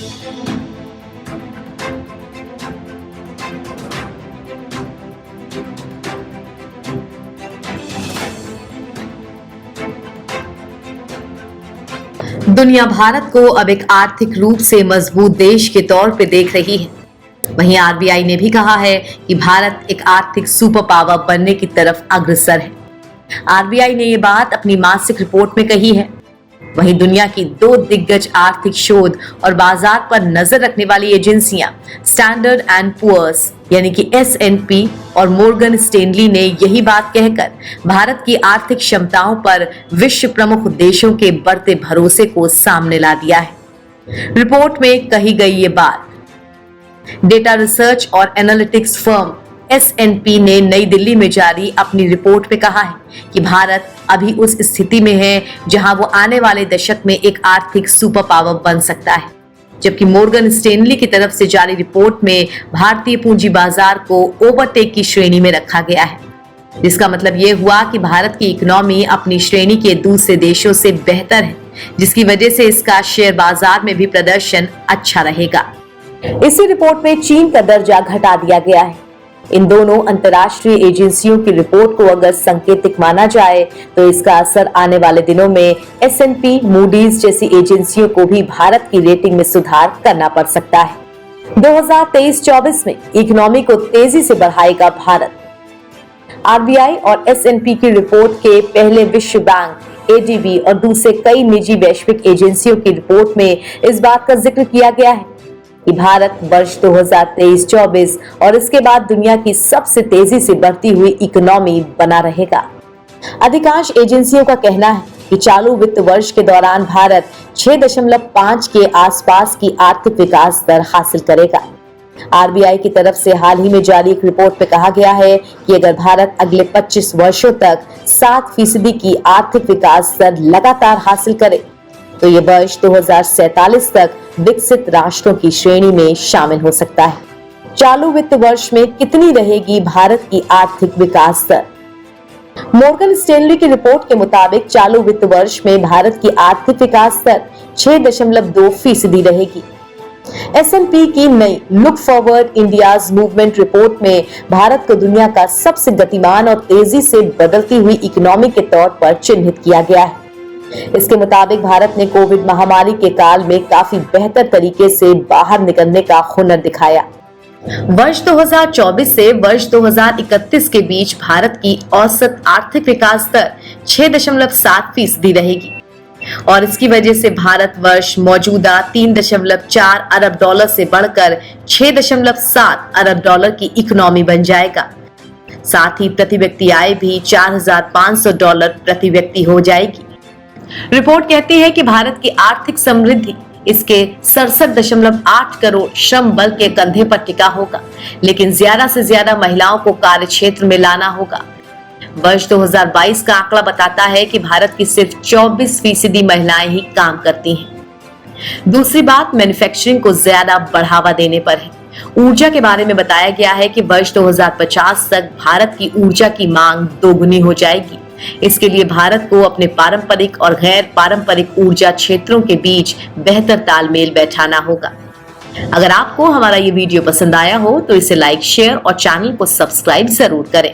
दुनिया भारत को अब एक आर्थिक रूप से मजबूत देश के तौर पे देख रही है। वहीं आरबीआई ने भी कहा है कि भारत एक आर्थिक सुपर पावर बनने की तरफ अग्रसर है। आरबीआई ने ये बात अपनी मासिक रिपोर्ट में कही है। वहीं दुनिया की दो दिग्गज आर्थिक शोध और बाजार पर नजर रखने वाली एजेंसियां स्टैंडर्ड एंड पुअर्स यानी कि S&P और मोर्गन स्टैनली ने यही बात कहकर भारत की आर्थिक क्षमताओं पर विश्व प्रमुख देशों के बढ़ते भरोसे को सामने ला दिया है। रिपोर्ट में कही गई ये बात डेटा रिसर्च और एनालिटिक्स फर्म S&P ने नई दिल्ली में जारी अपनी रिपोर्ट में कहा है कि भारत अभी उस स्थिति में है जहां वो आने वाले दशक में एक आर्थिक सुपर पावर बन सकता है, जबकि मोर्गन स्टैनली की तरफ से जारी रिपोर्ट में भारतीय पूंजी बाजार को ओवरटेक की श्रेणी में रखा गया है, जिसका मतलब ये हुआ कि भारत की इकोनॉमी अपनी श्रेणी के दूसरे देशों से बेहतर है, जिसकी वजह से इसका शेयर बाजार में भी प्रदर्शन अच्छा रहेगा। इसी रिपोर्ट में चीन का दर्जा घटा दिया गया है। इन दोनों अंतर्राष्ट्रीय एजेंसियों की रिपोर्ट को अगर सांकेतिक माना जाए तो इसका असर आने वाले दिनों में S&P, मूडीज जैसी एजेंसियों को भी भारत की रेटिंग में सुधार करना पड़ सकता है। 2023-24 में इकोनॉमी को तेजी से बढ़ाएगा भारत। आरबीआई और S&P की रिपोर्ट के पहले विश्व बैंक, ADB और दूसरे कई निजी वैश्विक एजेंसियों की रिपोर्ट में इस बात का जिक्र किया गया है कि भारत वर्ष 2023-24 और इसके बाद दुनिया की सबसे तेजी से बढ़ती हुई इकोनॉमी बना रहेगा। अधिकांश एजेंसियों का कहना है कि चालू वित्त वर्ष के दौरान भारत 6.5 के आसपास की आर्थिक विकास दर हासिल करेगा। आरबीआई की तरफ से हाल ही में जारी एक रिपोर्ट में कहा गया है कि अगर भारत अगले 25 वर्षों तक 7% की आर्थिक विकास दर लगातार हासिल करे तो ये वर्ष 2047 तक विकसित राष्ट्रों की श्रेणी में शामिल हो सकता है। चालू वित्त वर्ष में कितनी रहेगी भारत की आर्थिक विकास दर? मोर्गन स्टैनली की रिपोर्ट के मुताबिक चालू वित्त वर्ष में भारत की आर्थिक विकास दर 6.2% रहेगी। S&P की नई look forward India's movement report में भारत को दुनिया का सबसे गतिमान और तेजी से बदलती हुई इकोनॉमी के तौर पर चिन्हित किया गया है। इसके मुताबिक भारत ने कोविड महामारी के काल में काफी बेहतर तरीके से बाहर निकलने का हुनर दिखाया। वर्ष 2024 से वर्ष 2031 के बीच भारत की औसत आर्थिक विकास दर 6.7% रहेगी और इसकी वजह से भारत वर्ष मौजूदा 3.4 अरब डॉलर से बढ़कर 6.7 अरब डॉलर की इकोनॉमी बन जाएगा। साथ ही प्रति व्यक्ति आय भी $4,500 प्रति व्यक्ति हो जाएगी। रिपोर्ट कहती है कि भारत की आर्थिक समृद्धि इसके 67.8 करोड़ श्रम बल के कंधे पर टिका होगा, लेकिन ज्यादा से ज्यादा महिलाओं को कार्य क्षेत्र में लाना होगा। वर्ष 2022 का आंकड़ा बताता है कि भारत की सिर्फ 24% महिलाएं ही काम करती हैं। दूसरी बात मैन्युफैक्चरिंग को ज्यादा बढ़ावा देने पर है। ऊर्जा के बारे में बताया गया है कि वर्ष 2050 तक भारत की ऊर्जा की मांग दोगुनी हो जाएगी। इसके लिए भारत को अपने पारंपरिक और गैर पारंपरिक ऊर्जा क्षेत्रों के बीच बेहतर तालमेल बैठाना होगा। अगर आपको हमारा ये वीडियो पसंद आया हो तो इसे लाइक, शेयर और चैनल को सब्सक्राइब जरूर करें।